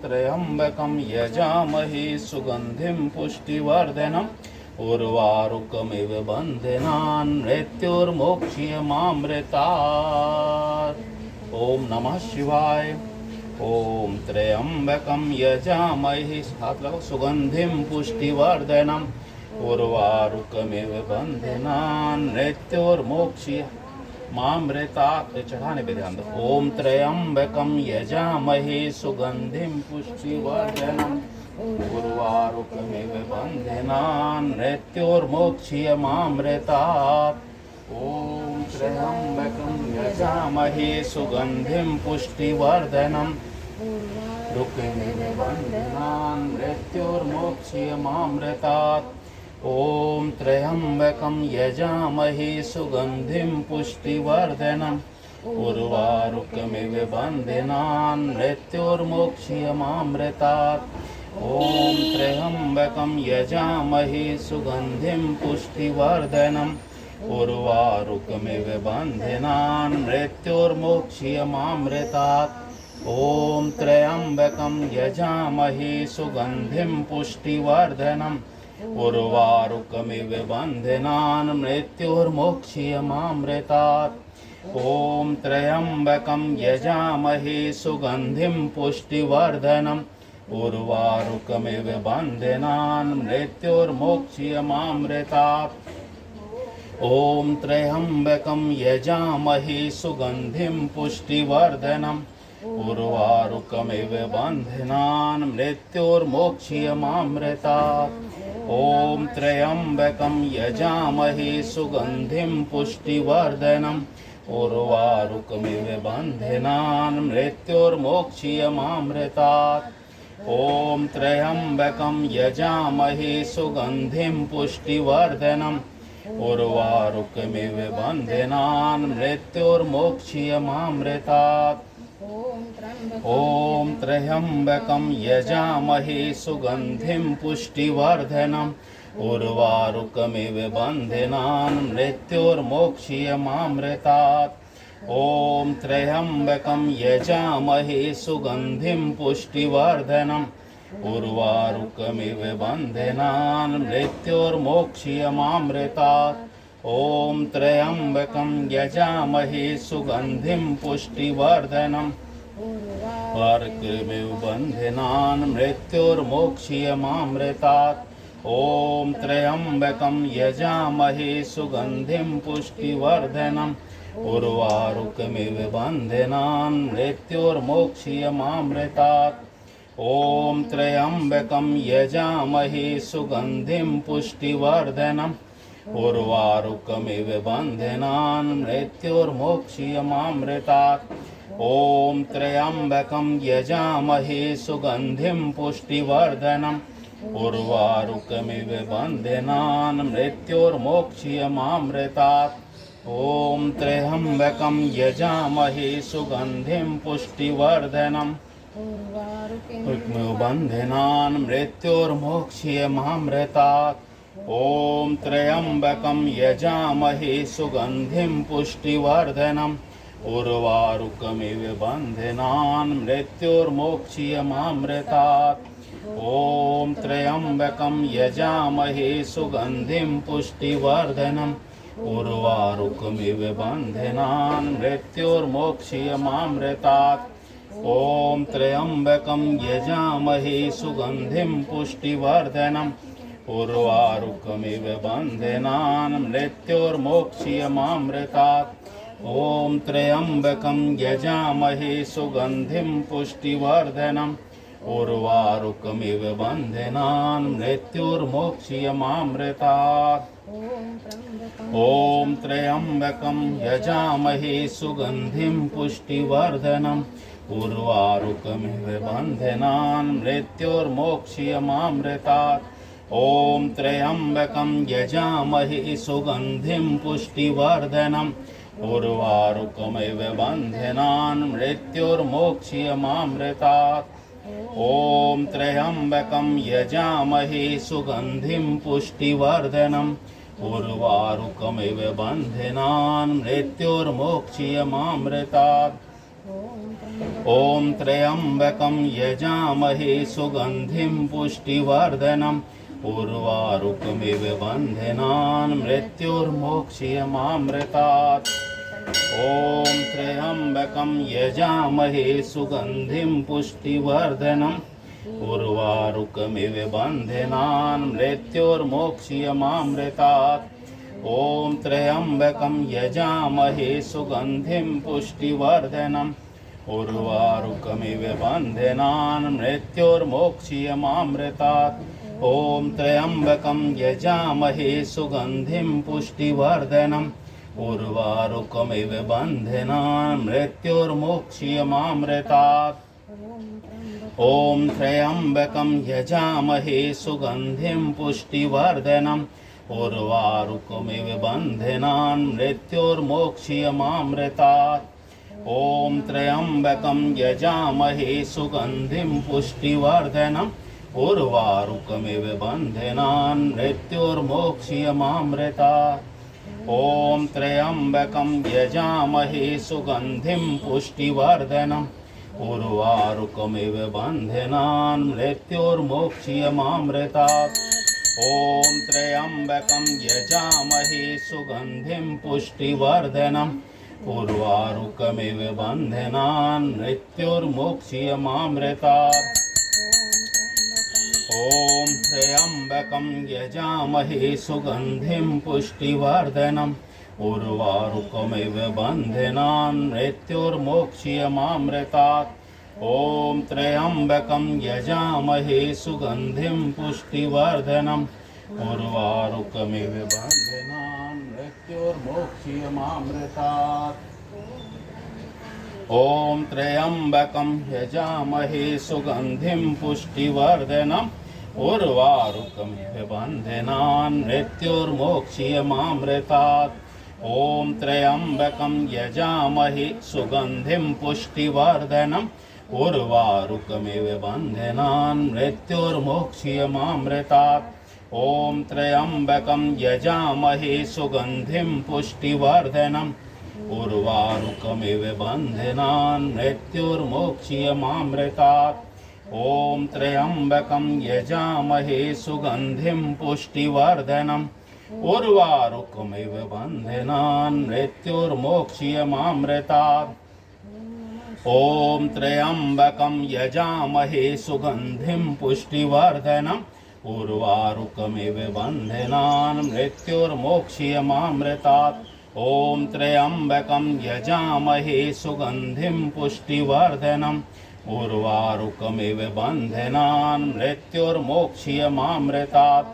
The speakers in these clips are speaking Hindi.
त्र्यम्बकं यजामहे सुगन्धिं पुष्टिवर्धनम् उर्वारुकमिव बन्धनान् मृत्योर्मोक्ष्यमामृतात्। ओम नमः शिवाय। ओम त्र्यम्बकं यजामहे सुगन्धिं पुष्टिवर्धनम् उर्वारुकमिव बन्धनान् मृत्योर्मोक्ष्यमामृतात्। चढ़ाने पे ध्यान दो। ओम त्र्यम्बकं यजामहे सुगन्धिं पुष्टिवर्धनम् उर्वारुकमिव बन्धनान् मृत्योर्मोक्ष्यमामृतात्। ओम त्र्यम्बकं यजामहे सुगन्धिं पुष्टिवर्धनम् रुकमिव बन्धनान् मृत्योर्मोक्ष्यमामृतात्। ओम त्र्यम्बकं यजामहे सुगन्धिं पुष्टिवर्धनम् उर्वारुकमिव बन्धनान् मृत्योर्मोक्ष्यमामृतात्। ओम त्र्यम्बकं यजामहे सुगन्धिं पुष्टिवर्धनम् उर्वारुकमिव बन्धनान् मृत्योर्मोक्ष्यमामृतात्। ओम त्र्यम्बकं यजामहे सुगन्धिं पुष्टिवर्धनम् उर्वारुकमिव बन्धनान् मृत्योर्मोक्ष्यमामृतात्। ओम त्र्यम्बकं यजामहे सुगन्धिं पुष्टिवर्धनम् उर्वारुकमिव बन्धनान् मृत्योर्मोक्ष्यमामृतात्। ओम त्र्यम्बकं यजामहे सुगन्धिं पुष्टिवर्धनम् उर्वारुकमिव बन्धनान् मृत्योर्मोक्ष्यमामृतात्। ओम त्र्यम्बकं यजामहे सुगन्धिं पुष्टिवर्धनम् उर्वारुकमिव बन्धनान् मृत्योर्मोक्ष्यमामृतात्। ओम त्र्यम्बकं यजामहे सुगन्धिं पुष्टिवर्धनम् उर्वारुकमिव बन्धनान् मृत्योर्मोक्ष्यमामृतात्। ओम त्र्यम्बकं यजामहे सुगन्धिं पुष्टिवर्धनम् उर्वारुकमिव बन्धनान् मृत्योर्मोक्ष्यमामृतात्। ओम त्र्यम्बकं यजामहे सुगन्धिं पुष्टिवर्धनम् उर्वारुकमिव बन्धनान् मृत्योर्मोक्ष्यमामृतात्। ओम त्र्यम्बकं यजामहे सुगन्धिं पुष्टिवर्धनम् उर्वारुकमिव बन्धनान् मृत्योर्मोक्ष्यमामृतात्। ओम त्र्यम्बकं यजामहे सुगन्धिं पुष्टिवर्धनम् उर्वारुकमिव बन्धनान् मृत्योर्मोक्ष्यमामृतात्। ओम त्र्यम्बकं यजामहे सुगन्धिं पुष्टिवर्धनम् उर्वारुकमिव बन्धनान् मृत्योर्मोक्ष्यमामृतात्। ओम त्र्यम्बकं यजामहे सुगन्धिं पुष्टिवर्धनम् उर्वारुकमिव बन्धनान् मृत्योर्मोक्ष्यमामृतात्। ओम त्र्यम्बकं यजामहे सुगन्धिं पुष्टिवर्धनम् उर्वारुकमिव बन्धनान् मृत्योर्मोक्ष्यमामृतात्। ओम त्र्यम्बकं यजामहे सुगन्धिं पुष्टिवर्धनम् उर्वारुकमिव बन्धनान् मृत्योर्मोक्ष्यमामृतात्। ओम त्र्यम्बकं यजामहे सुगन्धिं पुष्टिवर्धनम् उर्वारुकमिव बन्धनान् मृत्योर्मोक्ष्यमामृतात्। ओम त्र्यम्बकं यजामहे सुगन्धिं पुष्टिवर्धनम् उर्वारुकमिव बन्धनान् मृत्योर्मोक्ष्यमामृतात्। ओम त्र्यम्बकं यजामहे सुगन्धिं पुष्टिवर्धनम् उर्वारुकमिव बन्धनान् मृत्योर्मोक्ष्यमामृतात्। ओम त्र्यम्बकं यजामहे सुगन्धिं पुष्टिवर्धनम् उर्वारुकमिव बन्धनान् मृत्योर्मोक्ष्यमामृतात्। ओम त्र्यम्बकं यजामहे सुगन्धिं पुष्टिवर्धनम् उर्वारुकमिव बन्धनान् मृत्योर्मोक्ष्यमामृतात्। ओम त्र्यम्बकं यजामहे सुगन्धिं पुष्टिवर्धनम् उर्वारुकमिव बन्धनान् मृत्योर्मोक्ष्यमामृतात्। ॐ त्र्यम्बकं यजामहे सुगन्धिं पुष्टिवर्धनम् उर्वारुकमिव बन्धनान् मृत्युर्मोक्ष्यमामृतात्। ॐ त्र्यम्बकं यजामहे सुगन्धिं पुष्टिवर्धनम् उर्वारुकमिव बन्धनान् मृत्युर्मोक्ष्यमामृतात्। ॐ त्र्यम्बकं यजामहे सुगन्धिं पुष्टिवर्धनम् उर्वारुकमिव बन्धनान् मृत्युर्मोक्ष्यमामृतात्। ॐ त्र्यम्बकं यजामहे सुगन्धिं पुष्टिवर्धनम् उर्वारुकमिव बन्धनान् मृत्युर्मोक्ष्यमामृतात्। ॐ त्र्यम्बकं यजामहे सुगन्धिं पुष्टिवर्धनम् उर्वारुकमिव बन्धनान् मृत्युर्मोक्ष्यमामृतात्। ॐ त्र्यम्बकं यजामहे सुगन्धिं पुष्टिवर्धनम् उर्वारुकमिव बन्धनान् मृत्युर्मोक्ष्यमामृतात्। ॐ त्र्यम्बकं यजामहे सुगन्धिं पुष्टिवर्धनम् उर्वारुकमिव बन्धनान् मृत्युर्मोक्ष्यमामृतात्। ॐ त्र्यम्बकं यजामहे सुगन्धिं पुष्टिवर्धनम् उर्वारुकमिव बन्धनान् मृत्युर्मोक्ष्यमामृतात्। ॐ त्र्यम्बकं यजामहे सुगन्धिं पुष्टिवर्धनम् उर्वारुकमिव बन्धनान् मृत्युर्मोक्ष्यमामृतात्। ॐ त्र्यम्बकं यजामहे सुगन्धिं पुष्टिवर्धनम् उर्वारुकमिव बन्धनान् मृत्युर्मोक्ष्यमामृतात्। ॐ त्र्यम्बकं यजामहे सुगन्धिं पुष्टिवर्धनम् उर्वारुकमिव बन्धनान् मृत्युर्मोक्ष्यमामृतात्। ॐ त्र्यम्बकं यजामहे सुगन्धिं पुष्टिवर्धनम् उर्वारुकमिव बन्धनान् मृत्युर्मोक्ष्यमामृतात्। ॐ त्र्यम्बकं यजामहे सुगन्धिं पुष्टिवर्धनम् उर्वारुकमिव बन्धनान् मृत्युर्मोक्ष्यमामृतात्। ॐ त्र्यम्बकं यजामहे सुगन्धिं पुष्टिवर्धनम् उर्वारुकमिव बन्धनान् मृत्युर्मोक्ष्यमामृतात्। ॐ त्र्यम्बकं यजामहे सुगन्धिं पुष्टिवर्धनम् उर्वारुकमिव बन्धनान् मृत्युर्मोक्ष्यमामृतात्। ॐ त्र्यम्बकं यजामहे सुगन्धिं पुष्टिवर्धनम् उर्वारुकमिव बन्धनान् मृत्युर्मोक्ष्यमामृतात्।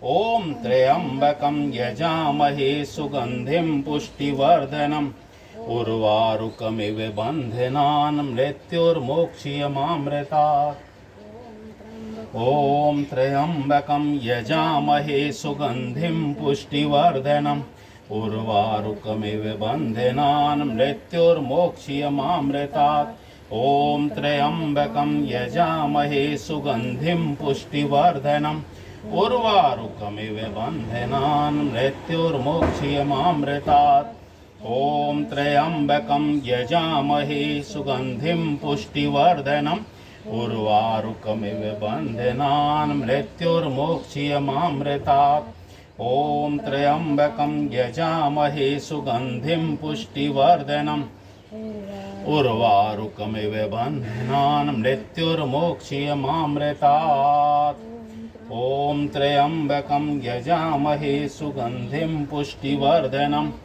ॐ त्र्यम्बकं यजामहे सुगन्धिं पुष्टिवर्धनम् उर्वारुकमिव बन्धनान् मृत्युर्मोक्ष्यमामृतात्। ॐ त्र्यम्बकं यजामहे सुगन्धिं पुष्टिवर्धनम् उर्वारुकमिव बन्धनान् मृत्युर्मोक्ष्यमामृतात्। ॐ त्र्यम्बकं यजामहे सुगन्धिं पुष्टिवर्धनम् उर्वारुकमिव बन्धनान् मृत्युर्मोक्ष्यमामृतात्। ॐ त्र्यम्बकं यजामहे सुगन्धिं पुष्टिवर्धनम् उर्वारुकमिव बन्धनान् मृत्युर्मोक्ष्यमामृतात्। ॐ त्र्यम्बकं यजामहे सुगन्धिं पुष्टिवर्धनम् उर्वारुकमिव बन्धनान् मृत्युर्मोक्ष्यमामृतात्। ॐ त्र्यम्बकं यजामहे सुगन्धिं पुष्टिवर्धनम्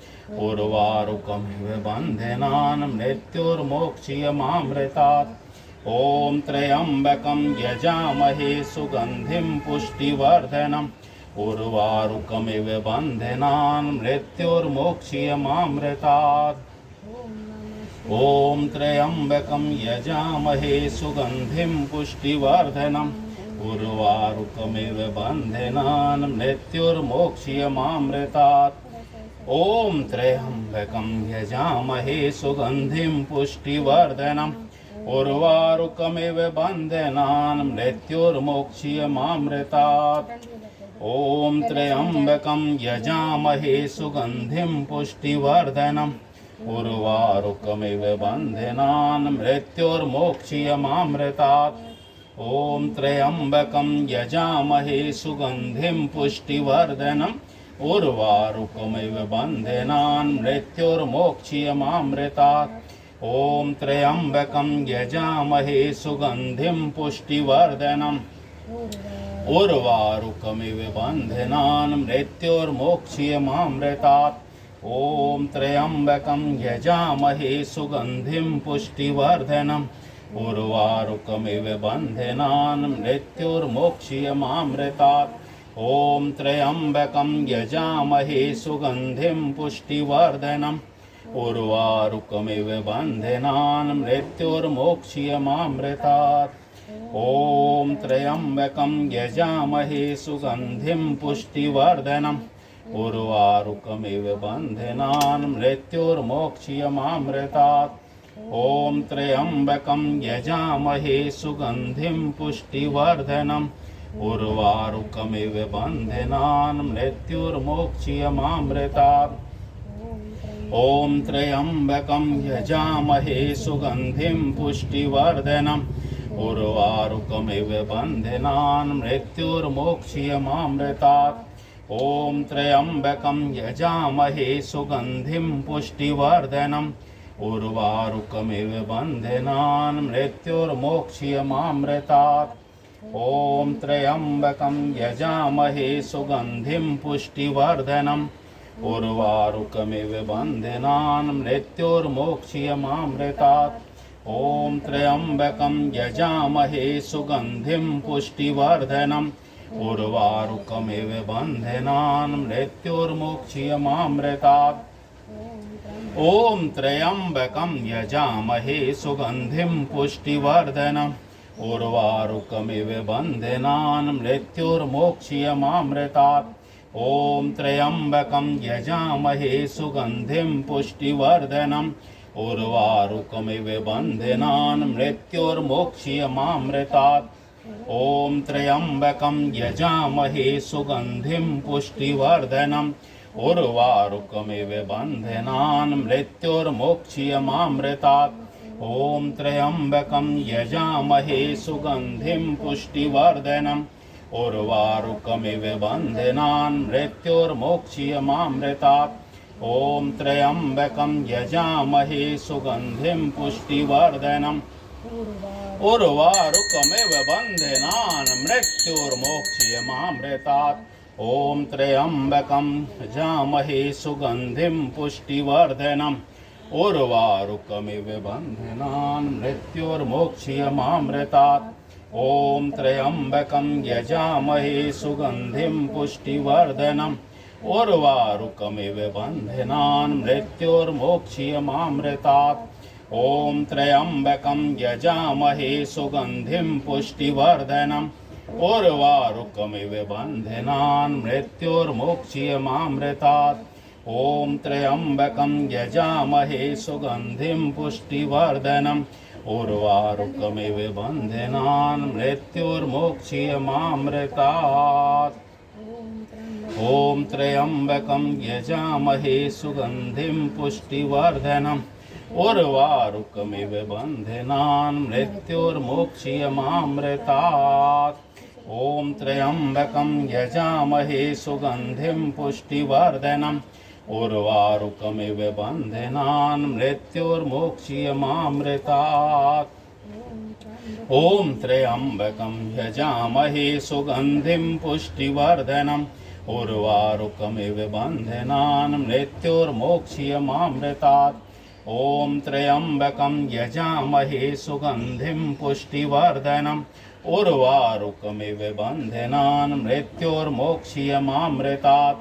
उर्वारुकमिव बन्धनान् मृत्युर्मोक्ष्यमामृतात्। ॐ त्र्यम्बकं यजामहे सुगन्धिं पुष्टिवर्धनम् उर्वारुकमिव बन्धनान् मृत्युर्मोक्ष्यमामृतात्। ॐ त्र्यम्बकं यजामहे सुगन्धिं पुष्टिवर्धनम् उर्वारुकमिव बन्धनान् मृत्युर्मोक्ष्यमामृतात्। ॐ त्र्यम्बकं यजामहे सुगन्धिं पुष्टिवर्धनम् उर्वारुकमिव बन्धनान् मृत्युर्मोक्ष्यमामृतात्। ॐ त्र्यम्बकं यजामहे सुगन्धिं पुष्टिवर्धनम् उर्वारुकमिव बन्धनान् मृत्युर्मोक्षयमामृतात्। ॐ त्र्यम्बकं यजामहे सुगन्धिं पुष्टिवर्धनम् उर्वारुकमिव बन्धनान् मृत्युर्मोक्षयमामृतात्। ॐ त्र्यम्बकं यजामहे सुगन्धिं पुष्टिवर्धनम् उर्वारुकमिव बन्धनान् मृत्युर्मोक्षयमामृतात्। ॐ त्र्यम्बकं यजामहे सुगन्धिं पुष्टिवर्धनम् उर्वारुकमिव बन्धनान् मृत्युर्मोक्षयमामृतात्। ॐ त्र्यम्बकं यजामहे सुगन्धिं पुष्टिवर्धनम् उर्वारुकमिव बन्धनान् मृत्युर्मोक्षयमामृतात्। ॐ त्र्यम्बकं यजामहे सुगन्धिं पुष्टिवर्धनम् उर्वारुकमिव बन्धनान् मृत्युर्मोक्षयमामृतात्। ॐ त्र्यम्बकं यजामहे सुगन्धिं पुष्टिवर्धनम् उर्वारुकमिव बन्धनान् मृत्युर्मोक्षयमामृतात्। ॐ त्र्यम्बकं यजामहे सुगन्धिं पुष्टिवर्धनम् उर्वारुकमिव बन्धनान् मृत्युर्मोक्षयमामृतात्। ॐ त्र्यम्बकं यजामहे सुगन्धिं पुष्टिवर्धनम् उर्वारुकमिव बन्धनान् मृत्युर्मोक्षयमामृतात्। ॐ त्र्यम्बकं यजामहे सुगन्धिं पुष्टिवर्धनम् उर्वारुकमिव बन्धनान् मृत्युर्मोक्षयमामृतात्। ॐ त्र्यम्बकं यजामहे सुगन्धिं पुष्टिवर्धनम् उर्वारुकमिव बन्धनान् मृत्युर्मोक्षयमामृतात्। ॐ त्र्यम्बकं यजामहे सुगन्धिं पुष्टिवर्धनम् उर्वारुकमिव बन्धनान् मृत्युर्मोक्षयमामृतात्। ॐ त्र्यम्बकं यजामहे सुगन्धिं पुष्टिवर्धनम् उर्वारुकमिव बन्धनान् मृत्युर्मोक्षयमामृतात्। ॐ त्र्यम्बकं यजामहे सुगन्धिं पुष्टिवर्धनम् उर्वारुकमिव बन्धनान् मृत्युर्मोक्षयमामृतात्। ॐ त्र्यम्बकं यजामहे सुगन्धिं पुष्टिवर्धनम् उर्वारुकमिव बन्धनान् मृत्युर्मोक्षयमामृतात्। ॐ त्र्यम्बकं यजामहे सुगन्धिं पुष्टिवर्धनम् उर्वारुकमिव बन्धनान् मृत्युर्मोक्षयमामृतात्। ॐ त्र्यम्बकं यजामहे सुगन्धिं पुष्टिवर्धनम् उर्वारुकमिव बन्धनान् मृत्युर्मोक्षयमामृतात्। ॐ त्र्यम्बकं यजामहे सुगन्धिं पुष्टिवर्धनम् उर्वारुकमिव बन्धनान् मृत्युर्मोक्षयमामृतात्। ॐ त्र्यम्बकं यजामहे सुगन्धिं पुष्टिवर्धनम् उर्वारुकमिव बन्धनान् मृत्युर्मोक्षयमामृतात्। ॐ त्र्यम्बकं यजामहे सुगन्धिं पुष्टिवर्धनम् उर्वारुकमिव बन्धनान् मृत्युर्मोक्षयमामृतात्। ॐ त्र्यम्बकं यजामहे सुगन्धिं पुष्टिवर्धनम् उर्वारुकमिव बन्धनान् मृत्युर्मोक्षयमामृतात्। ॐ त्र्यम्बकं यजामहे सुगन्धिं पुष्टिवर्धनम् उर्वारुकमिव बन्धनान् मृत्युर्मोक्षयमामृतात्। ॐ त्र्यम्बकं यजामहे सुगन्धिं पुष्टिवर्धनम् उर्वारुकमिव बन्धनान् मृत्युर्मोक्षयमामृतात्। ॐ त्र्यम्बकं यजामहे सुगन्धिं पुष्टिवर्धनम् उर्वारुकमिव बन्धनान् मृत्युर्मोक्षयमामृतात्।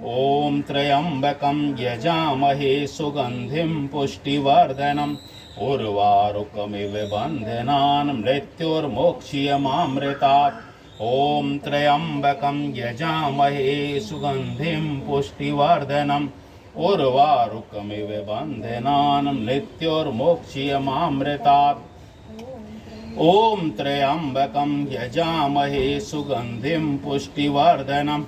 ॐ त्र्यम्बकं यजामहे सुगन्धिं पुष्टिवर्धनम् उर्वारुकमिव बन्धनान् मृत्युर्मोक्षयमामृतात्। ॐ त्र्यम्बकं यजामहे सुगन्धिं पुष्टिवर्धनम् उर्वारुकमिव बन्धनान् मृत्युर्मोक्षयमामृतात्। ॐ त्र्यम्बकं यजामहे सुगन्धिं पुष्टिवर्धनम्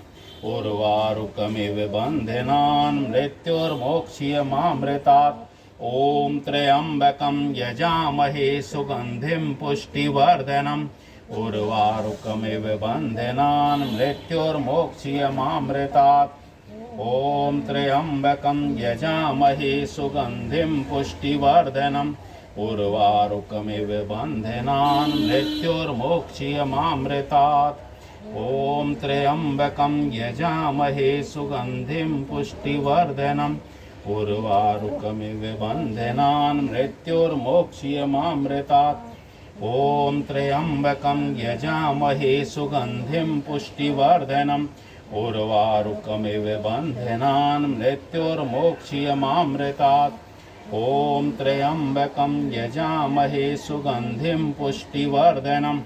उर्वारुकमिव बन्धनान् मृत्युर्मोक्ष्यमामृतात्। ॐ त्र्यम्बकं यजामहे सुगन्धिं पुष्टिवर्धनम् उर्वारुकमिव बन्धनान् मृत्युर्मोक्ष्यमामृतात्। ॐ त्र्यम्बकं यजामहे सुगन्धिं पुष्टिवर्धनम् उर्वारुकमिव बन्धनान् मृत्युर्मोक्ष्यमामृतात्। ॐ त्र्यम्बकं यजामहे सुगन्धिं पुष्टिवर्धनम् उर्वारुकमिव बन्धनान् मृत्युर्मोक्ष्यमामृतात्। ॐ त्र्यम्बकं यजामहे सुगन्धिं पुष्टिवर्धनम् उर्वारुकमिव बन्धनान् मृत्युर्मोक्ष्यमामृतात्। ॐ त्र्यम्बकं यजामहे सुगन्धिं पुष्टिवर्धनम्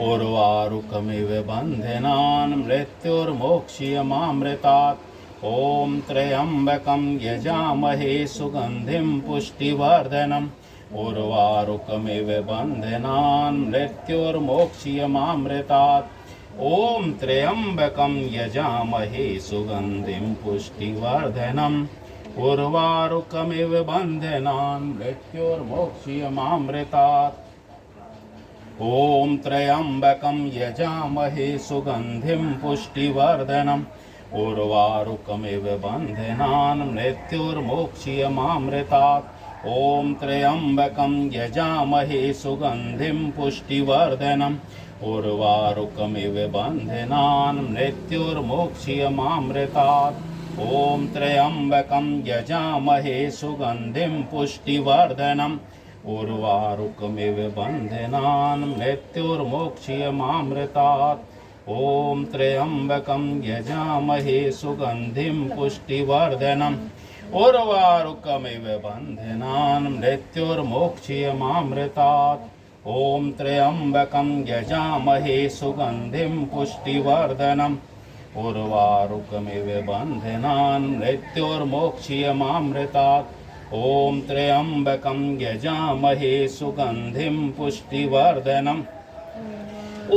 उर्वारुकमिव बन्धनान् मृत्युर्मोक्ष्यमामृतात्। ॐ त्र्यम्बकं यजामहे सुगन्धिं पुष्टिवर्धनम् उर्वारुकमिव बन्धनान् मृत्युर्मोक्ष्यमामृतात्। ॐ त्र्यम्बकं यजामहे सुगन्धिं पुष्टिवर्धनम् उर्वारुकमिव बन्धनान् मृत्युर्मोक्ष्यमामृतात्। ॐ त्र्यम्बकं यजामहे सुगन्धिं पुष्टिवर्धनम् उर्वारुकमिव बन्धनान् मृत्युर्मोक्ष्यमामृतात्। ॐ त्र्यम्बकं यजामहे सुगन्धिं पुष्टिवर्धनम् उर्वारुकमिव बन्धनान् मृत्युर्मोक्ष्यमामृतात्। ॐ त्र्यम्बकं यजामहे सुगन्धिं पुष्टिवर्धनम् उर्वारुकमिव बन्धनान् मृत्युर्मोक्ष्यमामृतात्। ॐ त्र्यम्बकं यजामहे सुगन्धिं पुष्टिवर्धनम् उर्वारुकमिव बन्धनान् मृत्युर्मोक्ष्यमामृतात्। ॐ त्र्यम्बकं यजामहे सुगन्धिं पुष्टिवर्धनम् उर्वारुकमिव बन्धनान् मृत्युर्मोक्ष्यमामृतात्। ॐ त्र्यम्बकं यजामहे सुगन्धिं पुष्टिवर्धनम्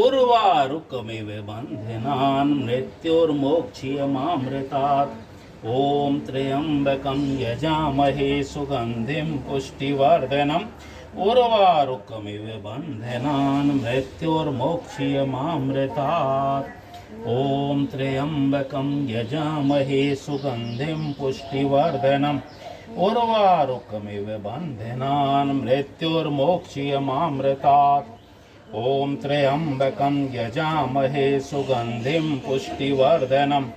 उर्वारुकमिव बन्धनान् मृत्युर्मोक्ष्यमामृतात्। ॐ त्र्यम्बकं यजामहे सुगन्धिं पुष्टिवर्धनम् उर्वारुकमिव बन्धनान् मृत्युर्मोक्ष्यमामृतात्। ॐ त्र्यम्बकं यजामहे सुगन्धिं पुष्टिवर्धनम् उर्वारुकमिव बन्धनान् मृत्युर्मोक्ष्यमामृतात्। ॐ त्र्यम्बकं यजामहे सुगन्धिं पुष्टिवर्धनम्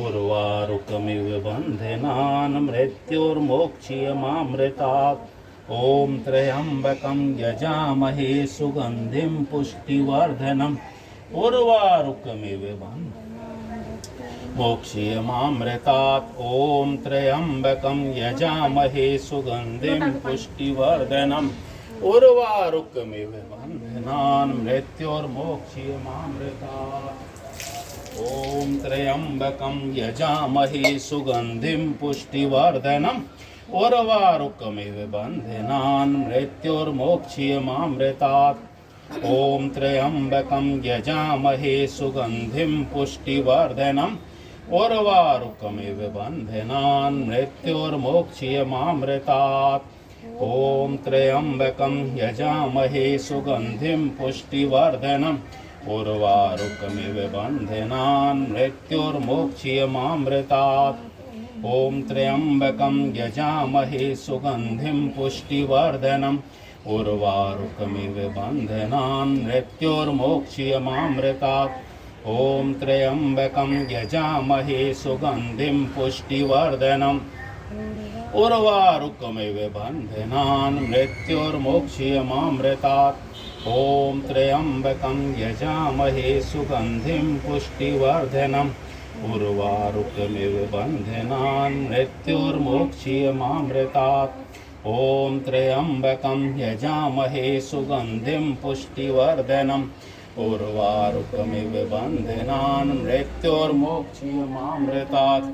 उर्वारुकमिव बन्धनान् मृत्युर्मोक्ष्यमामृतात्। ॐ त्र्यम्बकं यजामहे सुगन्धिं पुष्टिवर्धनम् उर्वारुकमिव मोक्ष्यमामृतात्। ॐ त्र्यम्बकं यजामहे सुगन्धिं पुष्टिवर्धनम् उर्वारुकमिव बन्धनान् मृत्युर्मोक्ष्यमामृतात्। ॐ त्र्यम्बकं यजामहे सुगन्धिं पुष्टिवर्धनम् उर्वारुकमिव बन्धनान् मृत्युर्मोक्ष्यमामृतात्। ॐ त्र्यम्बकं यजामहे सुगन्धिं पुष्टिवर्धनम् उर्वारुकमिव बन्धनान् मृत्युर्मोक्ष्यमामृतात्। ॐ त्र्यम्बकं यजामहे सुगन्धिं पुष्टिवर्धनम् उर्वारुकमिव बन्धनान् मृत्युर्मोक्ष्यमामृतात्। ॐ त्र्यम्बकं यजामहे सुगन्धिं पुष्टिवर्धनम् उर्वारुकमिव बन्धनान् मृत्युर्मोक्ष्यमामृतात्। ॐ त्र्यम्बकं यजामहे सुगन्धिं पुष्टिवर्धनम् उर्वारुकमिव बन्धनान् मृत्युर्मोक्ष्यमामृतात्। ॐ त्र्यम्बकं यजामहे सुगन्धिं पुष्टिवर्धनम् उर्वारुकमिव बन्धनान् मृत्युर्मोक्ष्यमामृतात्। ॐ त्र्यम्बकं यजामहे सुगन्धिं पुष्टिवर्धनम् उर्वारुकमिव बन्धनान् मृत्युर्मोक्ष्यमामृतात्।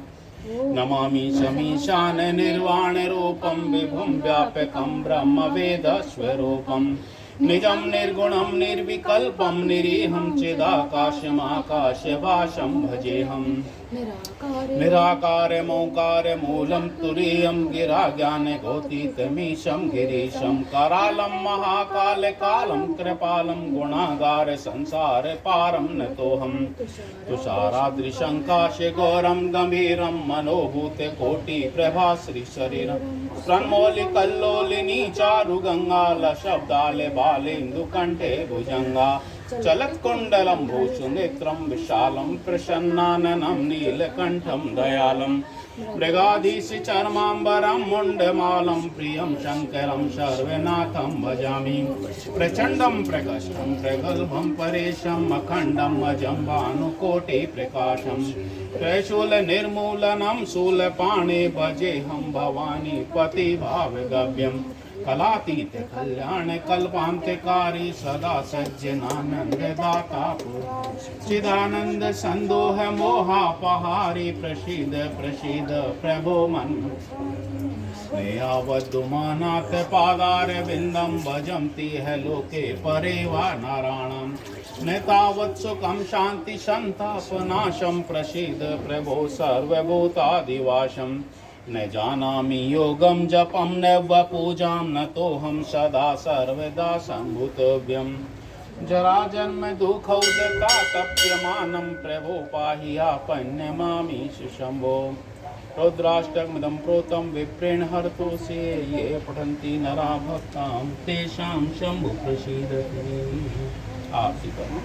नमामि शमीशान निर्वाणरूपं विभुं व्यापकं ब्रह्मवेदस्वरूपं निजं निर्गुणं निर्विकल्पं निरीहं चिदाकाशमाकाशवासं भजेऽहम् निराकारमोकारमूलं तुरीयं गिराज्ञानगोतीतमीशं गिरीशं करालं महाकालकालं कृपालं गुणागार संसारपारं नतोऽहं तुषाराद्रिशङ्काशगौरं गम्भीरं मनोभूतकोटिप्रभाश्रीशरीरं स्रन्मौलिकल्लोलिनी चारुगङ्गालशब्दाले बालेन्दुकण्ठे भुजङ्गा चलत्कुण्डलं भूषुनेत्रं विशालं प्रसन्नाननं नीलकण्ठं दयालं मृगाधीशचर्माम्बरं मुण्डमालं प्रियं शङ्करं सर्वनाथं भजामि प्रचण्डं प्रकष्टं प्रगल्भं परेशम् अखण्डम् अजं भानुकोटिप्रकाशं त्रैशूलनिर्मूलनं शूलपाणे भजेऽहं भवानी पतिभावगव्यम् कलातीत कल्याण कल्पांतकारी सदा सज्जनानंददाता चिदानंद संदोह मोहापहारी प्रसीद प्रसीद प्रभो मन स्नेहावद्दुमानाथ पादार विंदम भजन्ति है लोके परेवा नारायणं नेतावत् सुखं शांति संतापनाशं प्रसीद प्रभो सर्वभूतादिवासम् न जानामि योगं जपं नैव पूजां नतोऽहं सदा सर्वदा सम्भूतव्यं जराजन्म दुःखौदतातप्यमानं प्रभो पाहि आपन्यमामीश शम्भो रुद्राष्टकमिदं प्रोतं विप्रेण हर्तोऽसि ये पठन्ति नरा भक्तां तेषां शम्भु प्रसीदति। आरती करो।